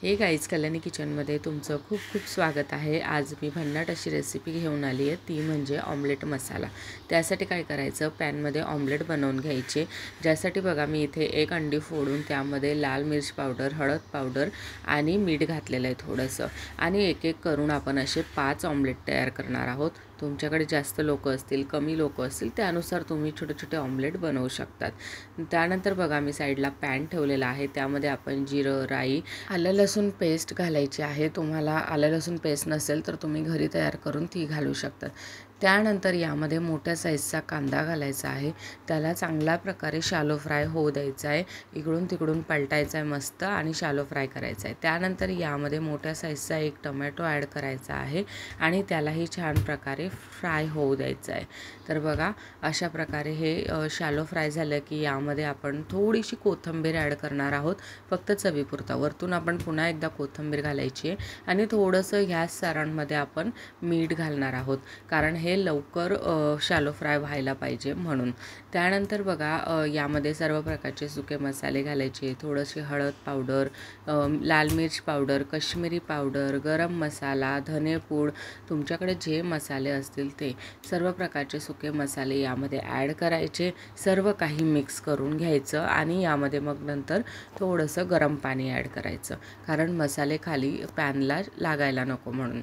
हे गाईज कल्याणी किचनमध्ये तुमचं खूप खूप स्वागत आहे। आज मी भन्नाट अशी रेसिपी घेऊन आली आहे, ती म्हणजे ऑमलेट मसाला। त्यासाठी काय करायचं, पॅनमध्ये ऑमलेट बनवून घ्यायचे। ज्यासाठी बघा मी इथे एक अंडी फोडून त्यामध्ये लाल मिर्च पावडर, हळद पावडर आणि मीठ घातलेलं आहे थोडंसं, आणि एक एक करून आपण असे 5 ऑमलेट तयार करणार आहोत। तुमच्याकडे जास्त लोक असतील, कमी लोक असतील, त्यानुसार तुम्ही छोटे छोटे ऑमलेट बनवू शकतात। त्यानंतर बघा मी साईडला पॅन ठेवलेला आहे, त्यामध्ये आपण जिरं, राई, आलं लसूण पेस्ट घालायची आहे। तुम्हाला आलं लसूण पेस्ट नसेल तर तुम्ही घरी तयार करून ती घालू शकतात। त्यानंतर यामध्ये मोठ्या साईजचा कांदा घालायचा आहे, त्याला चांगल्या प्रकारे शालो फ्राय होऊ द्यायचा आहे। इकडून तिकडून पलटायचा आहे मस्त आणि शालो फ्राय करायचा आहे। त्यानंतर यामध्ये मोठ्या साईजचा एक टोमॅटो ॲड करायचा आहे आणि त्यालाही छान प्रकारे फ्राय होऊ द्यायचं आहे। तर बघा अशा प्रकारे हे शालो फ्राय झालं की यामध्ये आपण थोडीशी कोथिंबीर ॲड करणार आहोत, फक्त चवीपुरता। वरतून आपण पुन्हा एकदा कोथिंबीर घालायची आहे आणि थोडंसं ह्या सारांमध्ये आपण मीठ घालणार आहोत, कारण हे लवकर शालो फ्राय व्हायला पाहिजे म्हणून। त्यानंतर बघा यामध्ये सर्व प्रकारचे सुके मसाले घालायचे, थोडीशी हळद पावडर, लाल मिर्च पावडर, काश्मीरी पावडर, गरम मसाला, धनेपूड, तुमच्याकडे जे मसाले असतील ते सर्व प्रकारचे सुके मसाले यामध्ये ॲड करायचे। सर्व काही मिक्स करून घ्यायचं आणि यामध्ये मग नंतर थोडंसं गरम पाणी ॲड करायचं, कारण मसाले खाली पॅनला लागायला नको म्हणून।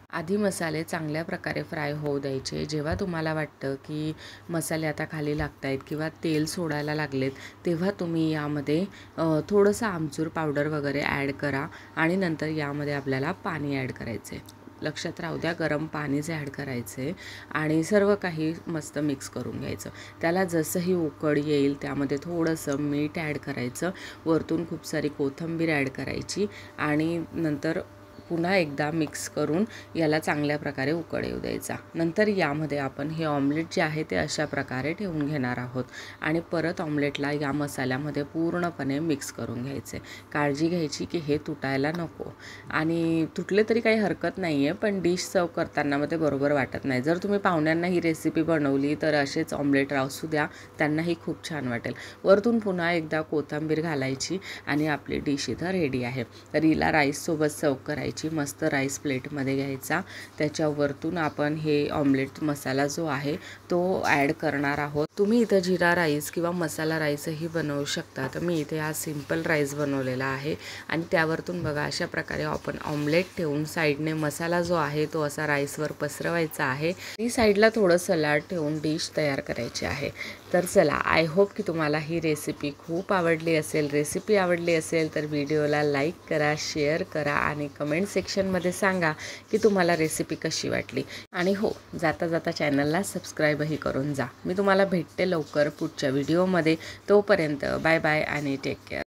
आधी मसाले चांगल्या प्रकारे फ्राय होऊ द्यायचे। जेव्हा तुम्हाला वाटतं की मसाले आता खाली लागत आहेत किंवा तेल सोडायला लागलेत, तेव्हा तुम्ही यामध्ये थोडंसं आमचूर पावडर वगैरे ॲड करा आणि नंतर यामध्ये आपल्याला पाणी ॲड करायचं आहे। लक्षात राहू द्या, गरम पाणीच ॲड करायचे आणि सर्व काही मस्त मिक्स करून घ्यायचं। त्याला जसंही उकळ येईल त्यामध्ये थोडंसं मीठ ॲड करायचं, वरतून खूप सारी कोथिंबीर ॲड करायची आणि नंतर पुन्हा एकदा मिक्स करून याला चांगल्या प्रकारे उकळ येऊ द्यायचा। नंतर यामध्ये आपण हे ऑमलेट जे आहे ते अशा प्रकारे ठेवून घेणार आहोत आणि परत ऑमलेटला या मसाल्यामध्ये पूर्णपणे मिक्स करून घ्यायचे। काळजी घ्यायची की हे तुटायला नको, आणि तुटले तरी काही हरकत नाही आहे, पण डिश सर्व करताना मध्ये बरोबर वाटत नाही। जर तुम्ही पाहुण्यांना ही रेसिपी बनवली तर असेच ऑमलेट राहू द्या, त्यांनाही खूप छान वाटेल। वरतून पुन्हा एकदा कोथिंबीर घालायची आणि आपली डिश इथं रेडी आहे। तर हिला राईससोबत सर्व करायची। मस्त राईस प्लेटमध्ये घ्यायचा, त्याच्यावरतून आपण हे ऑमलेट मसाला जो आहे तो ॲड करणार आहोत। तुम्ही इथं जिरा राईस किंवा मसाला राईसही बनवू शकता, तर मी इथे हा सिंपल राईस बनवलेला आहे आणि त्यावरतून बघा अशा प्रकारे आपण ऑमलेट ठेवून साईडने मसाला जो आहे तो असा राईसवर पसरवायचा आहे आणि साईडला थोडं सलाड ठेवून डिश तयार करायची आहे। तर चला, आय होप की तुम्हाला ही रेसिपी खूप आवडली असेल। रेसिपी आवडली असेल तर व्हिडिओला लाईक करा, शेअर करा आणि कमेंट सेक्शनमध्ये सांगा की तुम्हाला रेसिपी कशी वाटली। आणि हो, जाता जाता चॅनलला सबस्क्राईबही करून जा। मी तुम्हाला भेटते लवकर पुढच्या व्हिडिओमध्ये। तोपर्यंत बाय बाय आणि टेक केअर।